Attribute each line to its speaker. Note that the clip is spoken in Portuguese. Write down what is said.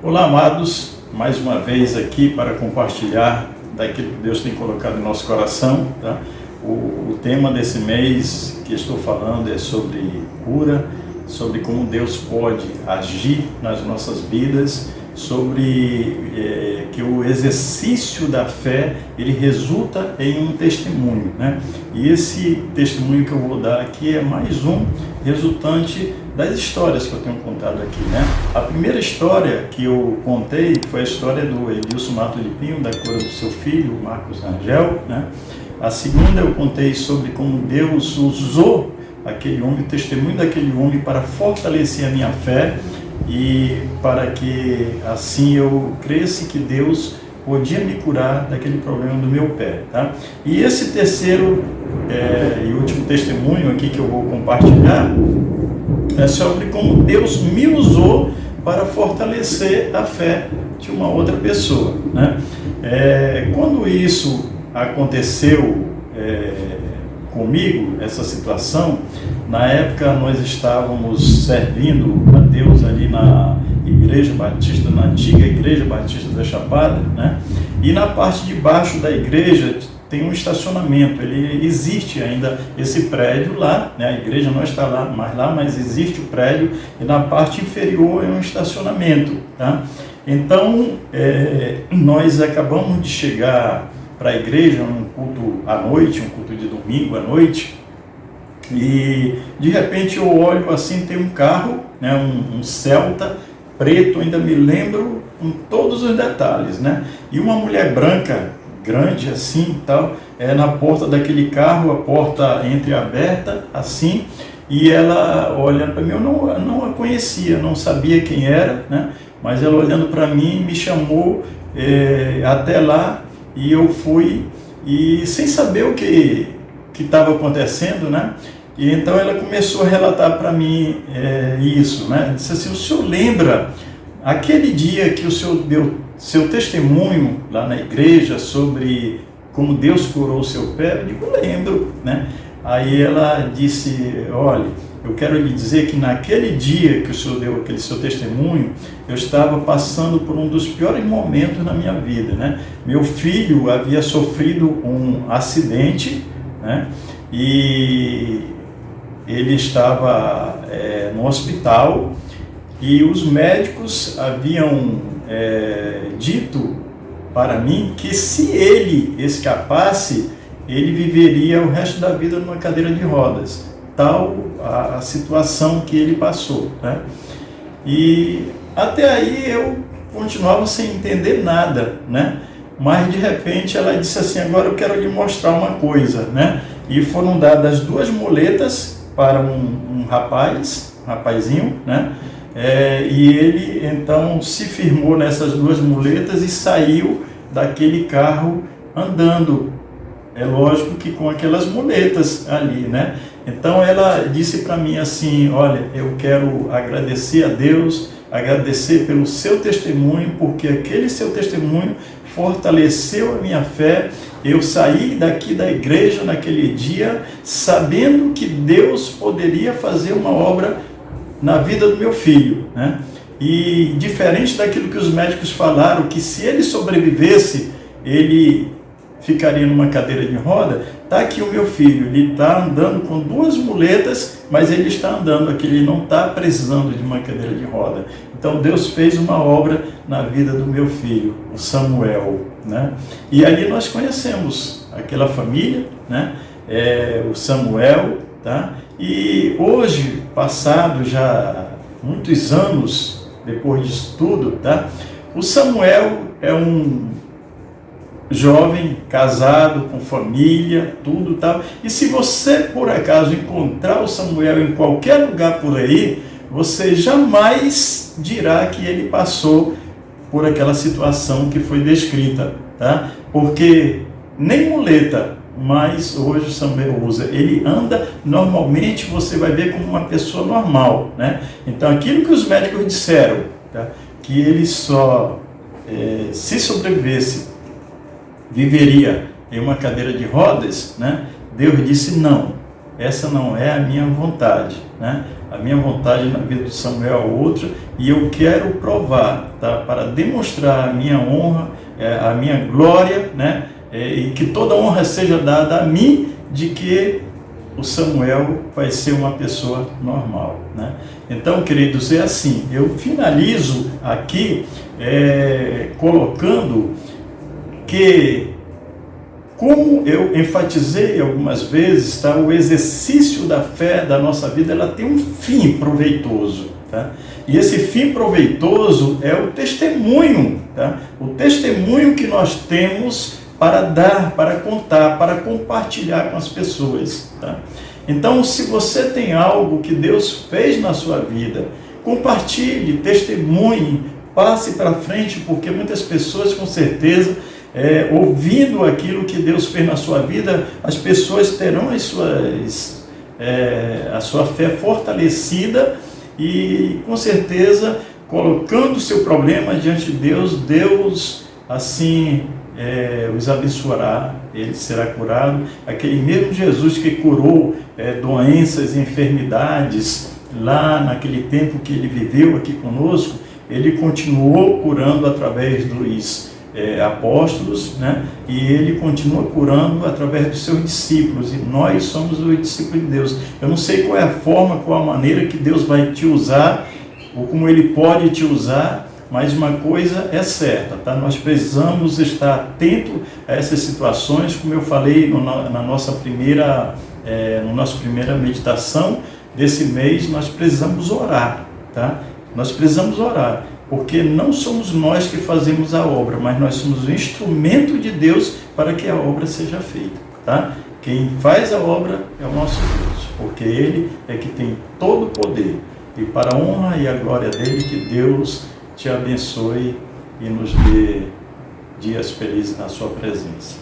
Speaker 1: Olá, amados, mais uma vez aqui para compartilhar daquilo que Deus tem colocado em nosso coração, tá? O tema desse mês que estou falando é sobre cura, sobre como Deus pode agir nas nossas vidas, sobre que o exercício da fé, ele resulta em um testemunho, né? E esse testemunho que eu vou dar aqui é mais um resultante das histórias que eu tenho contado aqui, né? A primeira história que eu contei foi a história do Edilson Mato de Pinho, da cura do seu filho, Marcos Rangel, né? A segunda eu contei sobre como Deus usou aquele homem, o testemunho daquele homem para fortalecer a minha fé e para que assim eu cresce que Deus podia me curar daquele problema do meu pé, tá? E esse terceiro e último testemunho aqui que eu vou compartilhar é sobre como Deus me usou para fortalecer a fé de uma outra pessoa, né? Quando isso aconteceu comigo, essa situação, na época nós estávamos servindo a Deus ali na Igreja Batista, na antiga Igreja Batista da Chapada, né? E na parte de baixo da igreja tem um estacionamento, ele existe ainda esse prédio lá, né? A igreja não está lá, mas existe o prédio e na parte inferior é um estacionamento, tá? Então, nós acabamos de chegar para a igreja, um culto à noite, um culto de domingo à noite, e de repente eu olho assim, tem um carro, né, um Celta preto, ainda me lembro com todos os detalhes, né? E uma mulher branca, grande assim, tal, na porta daquele carro, a porta entreaberta assim, e ela olhando para mim, eu não a conhecia, não sabia quem era, né? Mas ela olhando para mim me chamou até lá, e eu fui, e sem saber o que estava acontecendo, né? E então ela começou a relatar para mim isso, né? Disse assim: o senhor lembra aquele dia que o senhor deu seu testemunho lá na igreja sobre como Deus curou o seu pé? Eu digo, lembro, né? Aí ela disse: olha, eu quero lhe dizer que naquele dia que o senhor deu aquele seu testemunho, eu estava passando por um dos piores momentos na minha vida, né? Meu filho havia sofrido um acidente, né? E ele estava no hospital e os médicos haviam dito para mim que se ele escapasse, ele viveria o resto da vida numa cadeira de rodas. Tal a situação que ele passou, né? E até aí eu continuava sem entender nada, né? Mas de repente ela disse assim: agora eu quero lhe mostrar uma coisa, né? E foram dadas 2 muletas para um rapazinho, né? E ele então se firmou nessas 2 muletas e saiu daquele carro andando. É lógico que com aquelas muletas ali, né? Então ela disse para mim assim: olha, eu quero agradecer a Deus, agradecer pelo seu testemunho, porque aquele seu testemunho fortaleceu a minha fé. Eu saí daqui da igreja naquele dia sabendo que Deus poderia fazer uma obra na vida do meu filho, né? E diferente daquilo que os médicos falaram, que se ele sobrevivesse, ele ficaria numa cadeira de roda, está aqui o meu filho, ele está andando com 2 muletas, mas ele está andando aqui, ele não está precisando de uma cadeira de roda. Então Deus fez uma obra na vida do meu filho, o Samuel, né? E ali nós conhecemos aquela família, né? O Samuel, tá? E hoje, passado já muitos anos depois disso tudo, tá? O Samuel é um jovem, casado, com família, tudo tal. E se você por acaso encontrar o Samuel em qualquer lugar por aí, você jamais dirá que ele passou por aquela situação que foi descrita, tá? Porque nem muleta, mas hoje o Samuel usa. Ele anda normalmente, você vai ver como uma pessoa normal, né? Então aquilo que os médicos disseram, tá? Que ele só se sobrevivesse, viveria em uma cadeira de rodas, né? Deus disse: não, essa não é a minha vontade, né? A minha vontade na vida de Samuel é outra, e eu quero provar, tá? Para demonstrar a minha honra, a minha glória, né? E que toda honra seja dada a mim, de que o Samuel vai ser uma pessoa normal, né? Então, queridos, é assim, eu finalizo aqui colocando que, como eu enfatizei algumas vezes, tá? O exercício da fé da nossa vida, ela tem um fim proveitoso, tá? E esse fim proveitoso é o testemunho, tá? O testemunho que nós temos para dar, para contar, para compartilhar com as pessoas, tá? Então, se você tem algo que Deus fez na sua vida, compartilhe, testemunhe, passe para frente, porque muitas pessoas, com certeza, ouvindo aquilo que Deus fez na sua vida, as pessoas terão a sua fé fortalecida e, com certeza, colocando o seu problema diante de Deus, Deus, assim, os abençoará, ele será curado. Aquele mesmo Jesus que curou doenças e enfermidades lá naquele tempo que ele viveu aqui conosco, ele continuou curando através dos apóstolos, né? E ele continua curando através dos seus discípulos, e nós somos os discípulos de Deus. Eu não sei qual é a forma, qual a maneira que Deus vai te usar, ou como ele pode te usar, mas uma coisa é certa, tá? Nós precisamos estar atento a essas situações, como eu falei na nossa primeira meditação desse mês. Nós precisamos orar, tá? Nós precisamos orar, porque não somos nós que fazemos a obra, mas nós somos o instrumento de Deus para que a obra seja feita, tá? Quem faz a obra é o nosso Deus, porque Ele é que tem todo o poder, e para a honra e a glória dEle, que Deus te abençoe e nos dê dias felizes na sua presença.